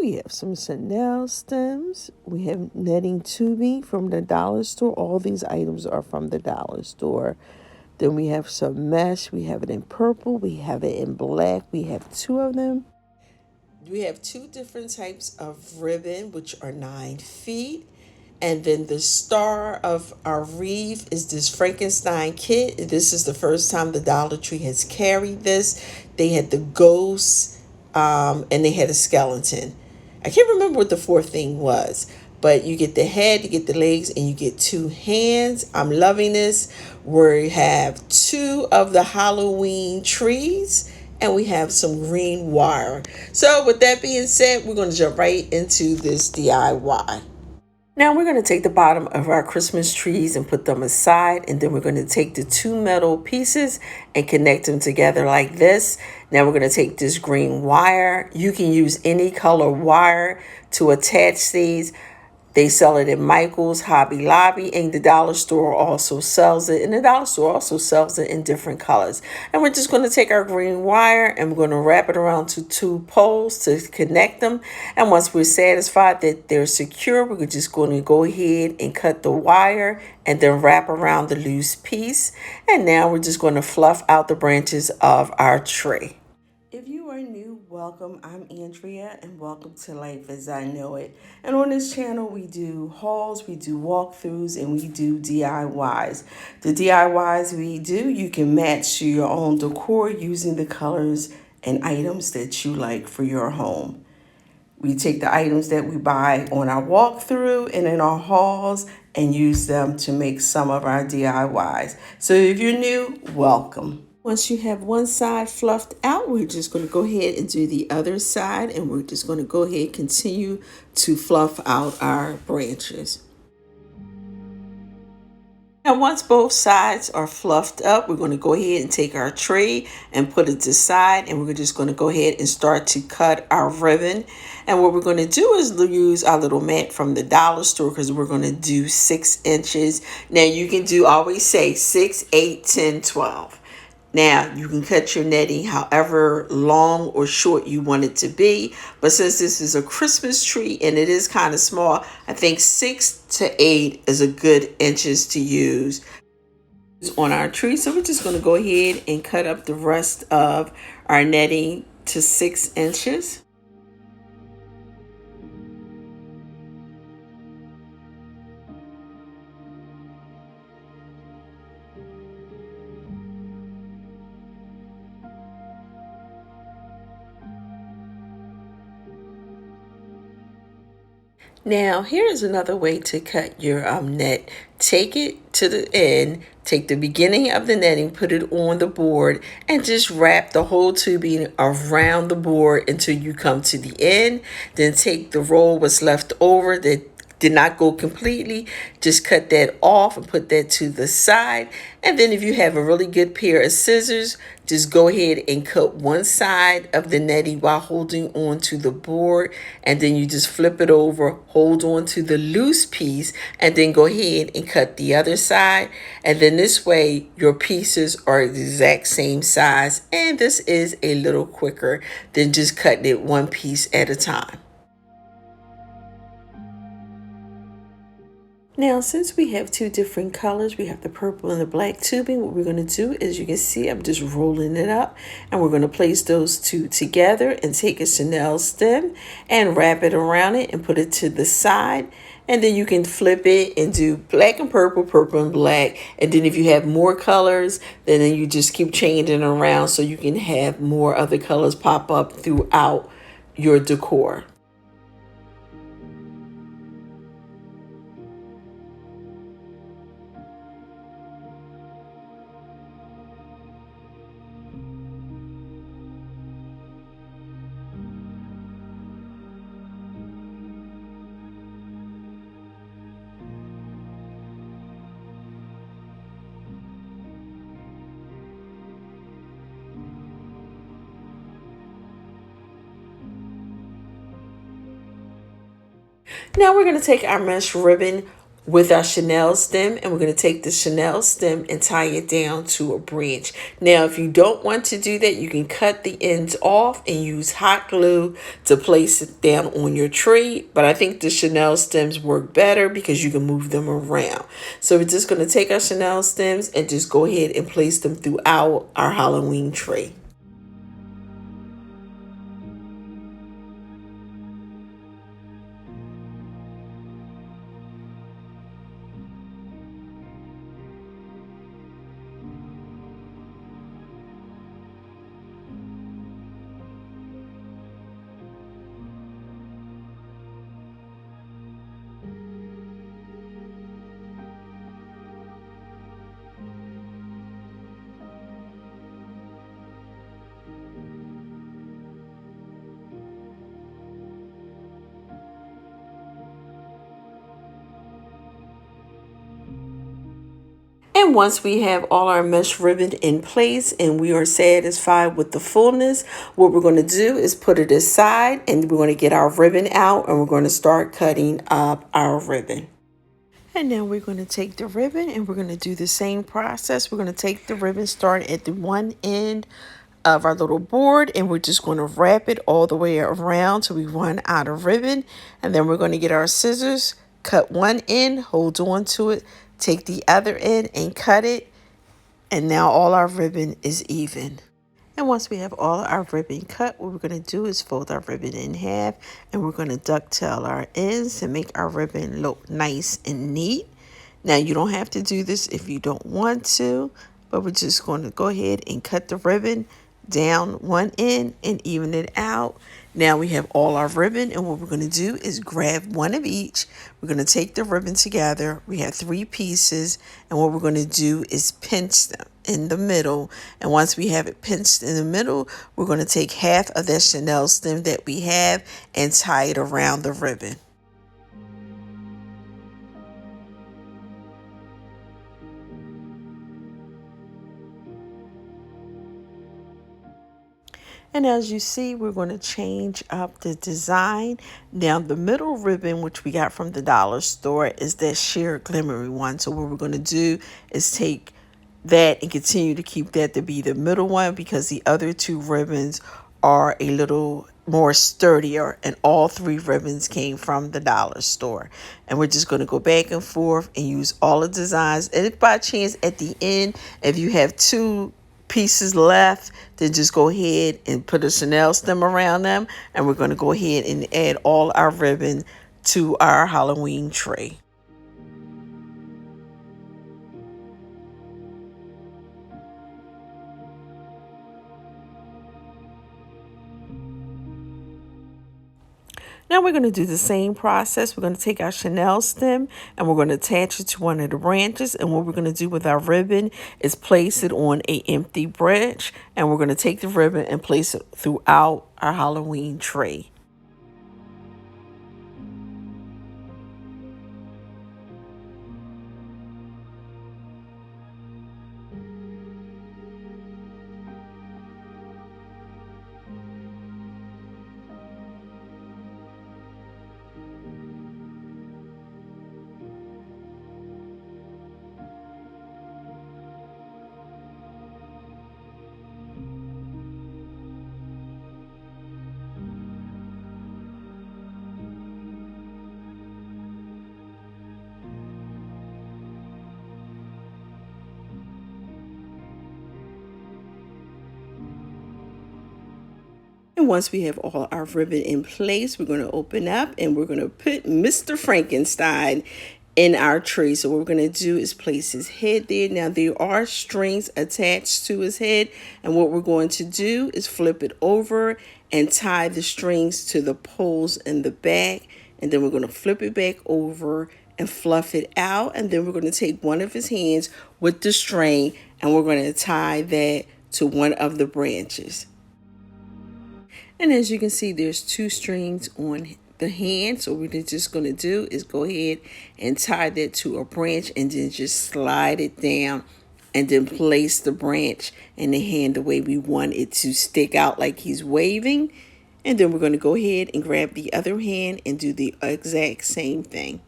we have some Chanel stems. We have netting tubing from the dollar store. All these items are from the dollar store. Then we have some mesh. We have it in purple. We have it in black. We have two of them. We have two different types of ribbon, which are 9 feet. And then the star of our wreath is this Frankenstein kit. This is the first time the Dollar Tree has carried this. They had the ghost, and they had a skeleton. I can't remember what the fourth thing was, but you get the head, you get the legs, and you get two hands. I'm loving this. We have two of the Halloween trees, and we have some green wire. So with that being said, we're going to jump right into this DIY. Now we're going to take the bottom of our Christmas trees and put them aside, and then we're going to take the two metal pieces and connect them together like this. Now we're going to take this green wire. You can use any color wire to attach these. They sell it at Michael's, Hobby Lobby, and the dollar store also sells it. And the dollar store also sells it in different colors. And we're just going to take our green wire and we're going to wrap it around to two poles to connect them. And once we're satisfied that they're secure, we're just going to go ahead and cut the wire and then wrap around the loose piece. And now we're just going to fluff out the branches of our tree. If you are new, welcome. I'm Andrea and welcome to Life as I Know It. And on this channel, we do hauls, we do walkthroughs, and we do DIYs. The DIYs we do, you can match to your own decor using the colors and items that you like for your home. We take the items that we buy on our walkthrough and in our hauls and use them to make some of our DIYs. So if you're new, welcome. Once you have one side fluffed out, we're just going to go ahead and do the other side, and we're just going to go ahead and continue to fluff out our branches. Now, once both sides are fluffed up, we're going to go ahead and take our tray and put it to the side, and we're just going to go ahead and start to cut our ribbon. And what we're going to do is use our little mat from the dollar store, because we're going to do 6 inches. Now, you can do, always say 6, 8, 10, 12. Now, you can cut your netting however long or short you want it to be. But since this is a Christmas tree and it is kind of small, I think 6 to 8 is a good inches to use on our tree. So we're just going to go ahead and cut up the rest of our netting to 6 inches. Now, here's another way to cut your net. Take it to the end, take the beginning of the netting, put it on the board, and just wrap the whole tubing around the board until you come to the end. Then take the roll what's left over that did not go completely, just cut that off and put that to the side. And then if you have a really good pair of scissors, just go ahead and cut one side of the netting while holding on to the board, and then you just flip it over, hold on to the loose piece, and then go ahead and cut the other side. And then this way your pieces are the exact same size, and this is a little quicker than just cutting it one piece at a time. Now, since we have two different colors, we have the purple and the black tubing, what we're going to do is, you can see, I'm just rolling it up, and we're going to place those two together and take a Chanel stem and wrap it around it and put it to the side. And then you can flip it and do black and purple, purple and black. And then if you have more colors, then you just keep changing it around so you can have more other colors pop up throughout your decor. Now we're going to take our mesh ribbon with our Chanel stem, and we're going to take the Chanel stem and tie it down to a branch. Now, if you don't want to do that, you can cut the ends off and use hot glue to place it down on your tree. But I think the Chanel stems work better because you can move them around. So we're just going to take our Chanel stems and just go ahead and place them throughout our Halloween tree. And once we have all our mesh ribbon in place and we are satisfied with the fullness, what we're going to do is put it aside and we're going to get our ribbon out and we're going to start cutting up our ribbon. And now we're going to take the ribbon and we're going to do the same process. We're going to take the ribbon, start at the one end of our little board, and we're just going to wrap it all the way around till we run out of ribbon. And then we're going to get our scissors, cut one end, hold on to it, take the other end and cut it. And now all our ribbon is even. And once we have all our ribbon cut, what we're going to do is fold our ribbon in half and we're going to ducktail our ends to make our ribbon look nice and neat. Now, you don't have to do this if you don't want to, but we're just going to go ahead and cut the ribbon down one end and even it out. Now we have all our ribbon, and what we're going to do is grab one of each. We're going to take the ribbon together. We have 3 pieces, and what we're going to do is pinch them in the middle. And once we have it pinched in the middle, we're going to take half of that Chanel stem that we have and tie it around the ribbon. And as you see, we're going to change up the design. Now, the middle ribbon, which we got from the dollar store, is that sheer glimmery one. So what we're going to do is take that and continue to keep that to be the middle one, because the other 2 ribbons are a little more sturdier, and all 3 ribbons came from the dollar store. And we're just going to go back and forth and use all the designs. And if by chance at the end, if you have 2 pieces left, then just go ahead and put a Chanel stem around them, and we're going to go ahead and add all our ribbon to our Halloween tree. Now we're going to do the same process. We're going to take our Chanel stem and we're going to attach it to one of the branches. And what we're going to do with our ribbon is place it on an empty branch. And we're going to take the ribbon and place it throughout our Halloween tree. And once we have all our ribbon in place, we're going to open up and we're going to put Mr. Frankenstein in our tree. So what we're going to do is place his head there. Now there are strings attached to his head, and what we're going to do is flip it over and tie the strings to the poles in the back, and then we're going to flip it back over and fluff it out, and then we're going to take one of his hands with the string and we're going to tie that to one of the branches. And as you can see, there's 2 strings on the hand. So what we're just going to do is go ahead and tie that to a branch and then just slide it down and then place the branch and the hand the way we want it to stick out like he's waving. And then we're going to go ahead and grab the other hand and do the exact same thing.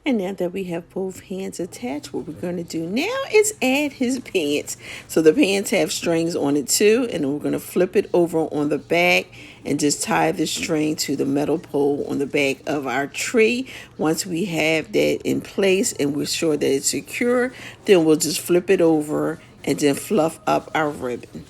And now that we have both hands attached, what we're going to do now is add his pants. So the pants have strings on it too, and then we're going to flip it over on the back and just tie the string to the metal pole on the back of our tree. Once we have that in place and we're sure that it's secure, then we'll just flip it over and then fluff up our ribbon.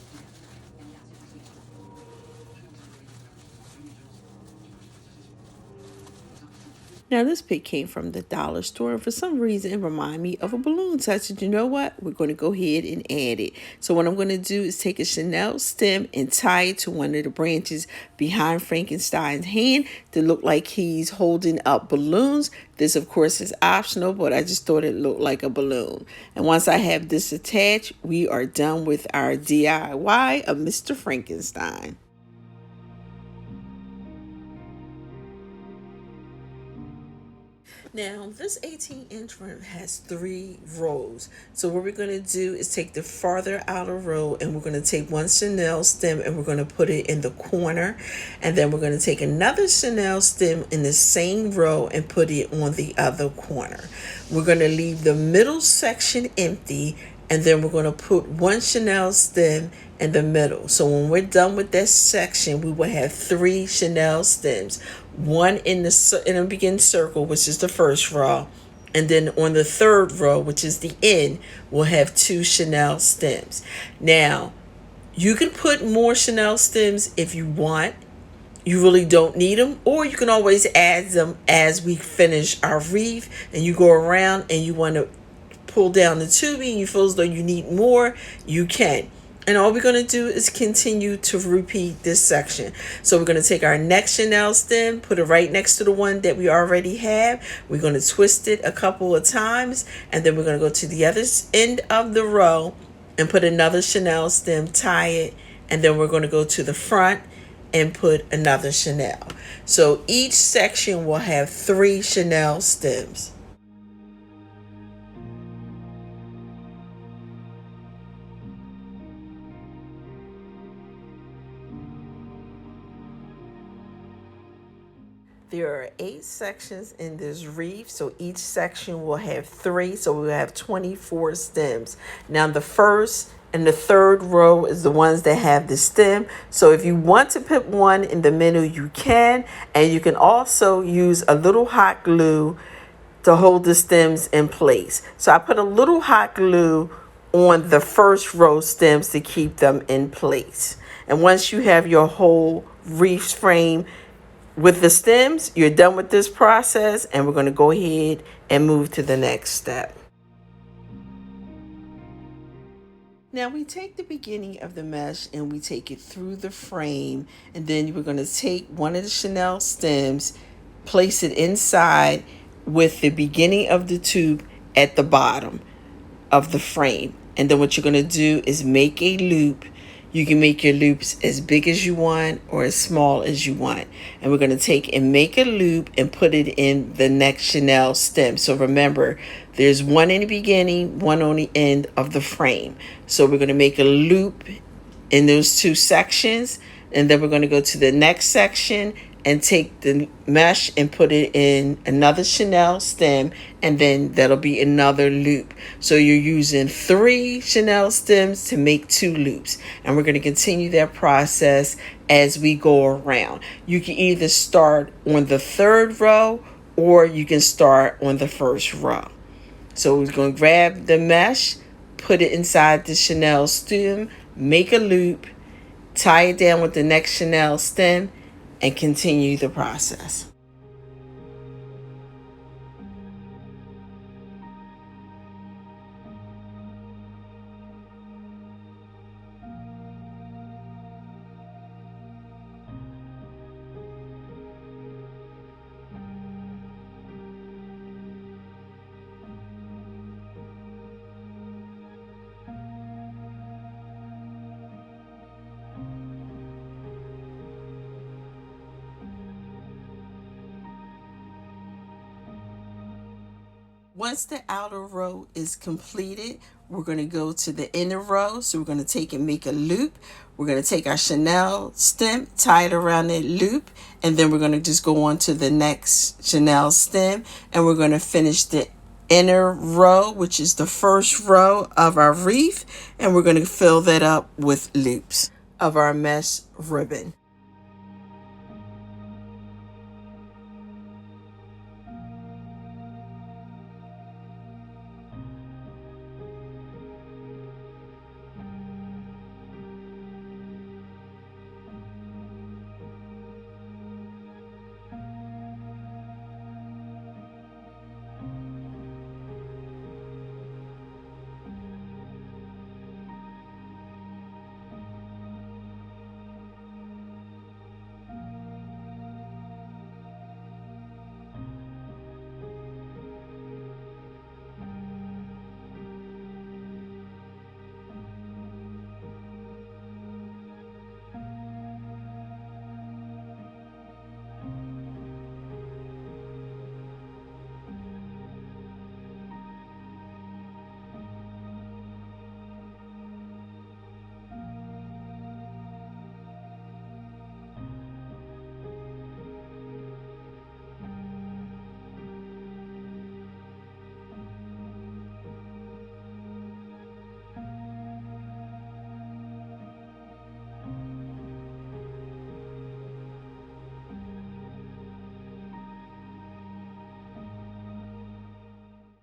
Now this pic came from the dollar store, and for some reason it reminded me of a balloon. So I said, you know what? We're going to go ahead and add it. So what I'm going to do is take a Chanel stem and tie it to one of the branches behind Frankenstein's hand to look like he's holding up balloons. This, of course, is optional, but I just thought it looked like a balloon. And once I have this attached, we are done with our DIY of Mr. Frankenstein. Now, this 18-inch rim has 3 rows. So what we're going to do is take the farther outer row, and we're going to take one Chanel stem and we're going to put it in the corner. And then we're going to take another Chanel stem in the same row and put it on the other corner. We're going to leave the middle section empty, and then we're going to put one Chanel stem in the middle. So when we're done with that section, we will have 3 Chanel stems, one in the beginning circle, which is the first row, and then on the third row, which is the end, we'll have 2 Chanel stems. Now, you can put more Chanel stems if you want. You really don't need them, or you can always add them as we finish our wreath and you go around and you want to pull down the tubing and you feel as though you need more, you can. And all we're going to do is continue to repeat this section. So we're going to take our next Chanel stem, put it right next to the one that we already have. We're going to twist it a couple of times, and then we're going to go to the other end of the row and put another Chanel stem, tie it, and then we're going to go to the front and put another Chanel. So each section will have 3 Chanel stems. There are 8 sections in this wreath, so each section will have 3, so we'll have 24 stems. Now the first and the third row is the ones that have the stem, so if you want to put one in the middle, you can, and you can also use a little hot glue to hold the stems in place. So I put a little hot glue on the first row stems to keep them in place. And once you have your whole wreath frame with the stems, you're done with this process, and we're going to go ahead and move to the next step. Now we take the beginning of the mesh and we take it through the frame, and then we're going to take one of the Chanel stems, place it inside with the beginning of the tube at the bottom of the frame. And then what you're going to do is make a loop. You can make your loops as big as you want or as small as you want. And we're going to take and make a loop and put it in the next Chanel stem. So remember, there's one in the beginning, one on the end of the frame. So we're going to make a loop in those 2 sections. And then we're going to go to the next section and take the mesh and put it in another Chanel stem, and then that'll be another loop. So you're using 3 Chanel stems to make 2 loops, and we're going to continue that process as we go around. You can either start on the 3rd row or you can start on the 1st row. So we're going to grab the mesh, put it inside the Chanel stem, make a loop, tie it down with the next Chanel stem, and continue the process. Once the outer row is completed, we're going to go to the inner row. So we're going to take and make a loop. We're going to take our Chanel stem, tie it around that loop, and then we're going to just go on to the next Chanel stem, and we're going to finish the inner row, which is the first row of our wreath, and we're going to fill that up with loops of our mesh ribbon.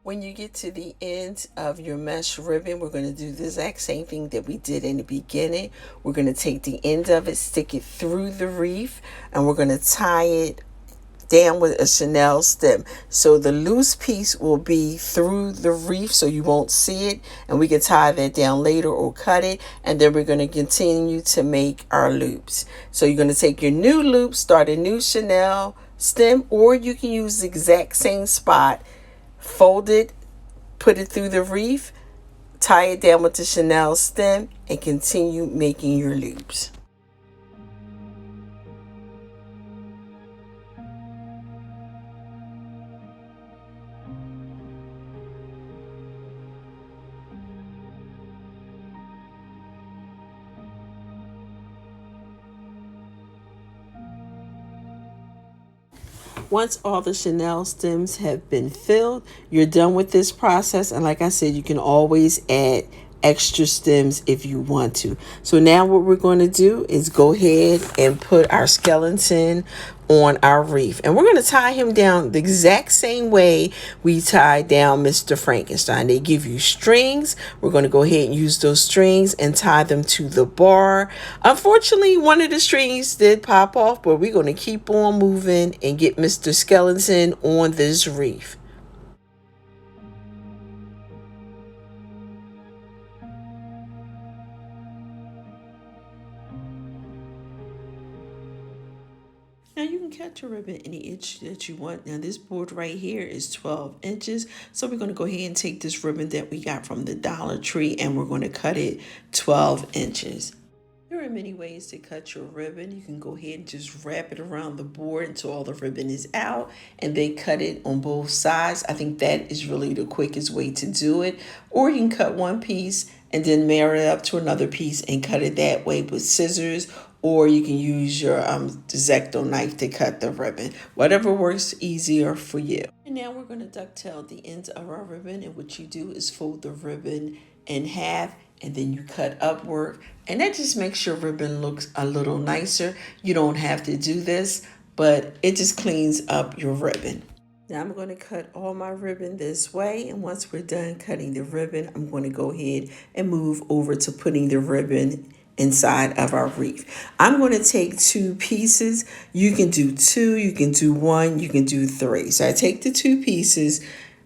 When you get to the end of your mesh ribbon, we're going to do the exact same thing that we did in the beginning. We're going to take the end of it, stick it through the wreath, and we're going to tie it down with a Chanel stem. So the loose piece will be through the wreath so you won't see it, and we can tie that down later or cut it, and then we're going to continue to make our loops. So you're going to take your new loop, start a new Chanel stem, or you can use the exact same spot, fold it, put it through the wreath, tie it down with the Chanel stem, and continue making your loops. Once all the Chanel stems have been filled, you're done with this process. And like I said, you can always add extra stems if you want to. So now what we're going to do is go ahead and put our skeleton on our wreath. And we're going to tie him down the exact same way we tied down Mr. Frankenstein. They give you strings. We're going to go ahead and use those strings and tie them to the bar. Unfortunately, one of the strings did pop off, but we're going to keep on moving and get Mr. Skeleton on this wreath. Now you can cut your ribbon any inch that you want. Now this board right here is 12 inches. So we're going to go ahead and take this ribbon that we got from the Dollar Tree and we're going to cut it 12 inches. There are many ways to cut your ribbon. You can go ahead and just wrap it around the board until all the ribbon is out and then cut it on both sides. I think that is really the quickest way to do it. Or you can cut one piece and then marry it up to another piece and cut it that way with scissors, or you can use your X-Acto knife to cut the ribbon. Whatever works easier for you. And now we're going to ducktail the ends of our ribbon, and what you do is fold the ribbon in half and then you cut upward, and that just makes your ribbon look a little nicer. You don't have to do this, but it just cleans up your ribbon. Now I'm going to cut all my ribbon this way, and once we're done cutting the ribbon, I'm going to go ahead and move over to putting the ribbon inside of our wreath. I'm going to take two pieces. You can do two, you can do one, you can do three. So I take the two pieces,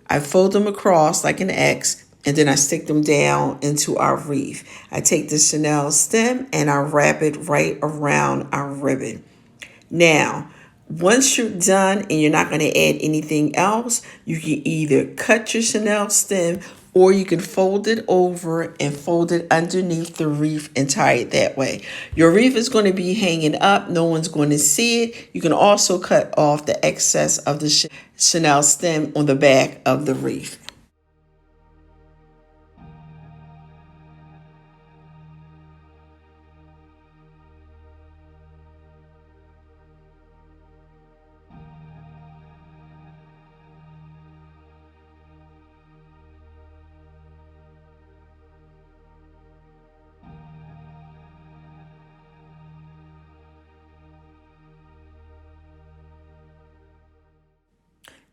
I fold them across like an X, and then I stick them down into our wreath. I take the Chanel stem and I wrap it right around our ribbon. Now, once you're done and you're not going to add anything else, you can either cut your Chanel stem or you can fold it over and fold it underneath the wreath and tie it that way. Your wreath is going to be hanging up. No one's going to see it. You can also cut off the excess of the Chanel stem on the back of the wreath.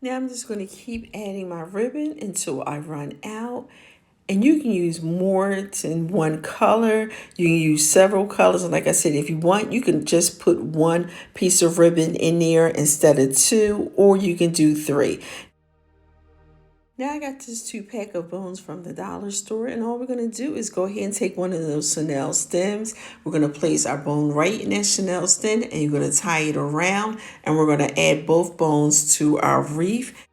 Now I'm just going to keep adding my ribbon until I run out. And you can use more than one color. You can use several colors. And like I said, if you want, you can just put one piece of ribbon in there instead of two, or you can do three. Now I got this 2-pack of bones from the dollar store, and all we're going to do is go ahead and take one of those chenille stems. We're going to place our bone right in that chenille stem, and you're going to tie it around, and we're going to add both bones to our wreath.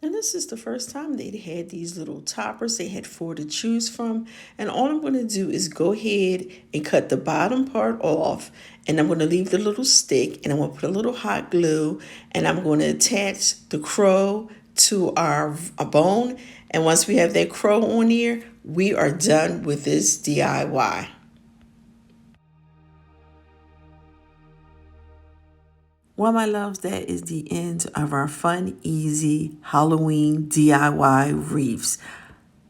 And this is the first time they had these little toppers. They had 4 to choose from. And all I'm going to do is go ahead and cut the bottom part off. And I'm going to leave the little stick. And I'm going to put a little hot glue. And I'm going to attach the crow to our bone. And once we have that crow on here, we are done with this DIY. Well, my loves, that is the end of our fun, easy Halloween DIY wreaths.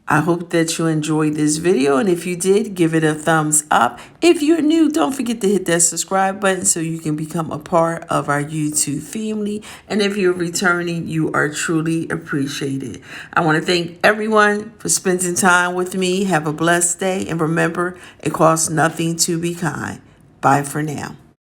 I hope that you enjoyed this video, and if you did, give it a thumbs up. If you're new, don't forget to hit that subscribe button so you can become a part of our YouTube family. And if you're returning, you are truly appreciated. I want to thank everyone for spending time with me. Have a blessed day, and remember, it costs nothing to be kind. Bye for now.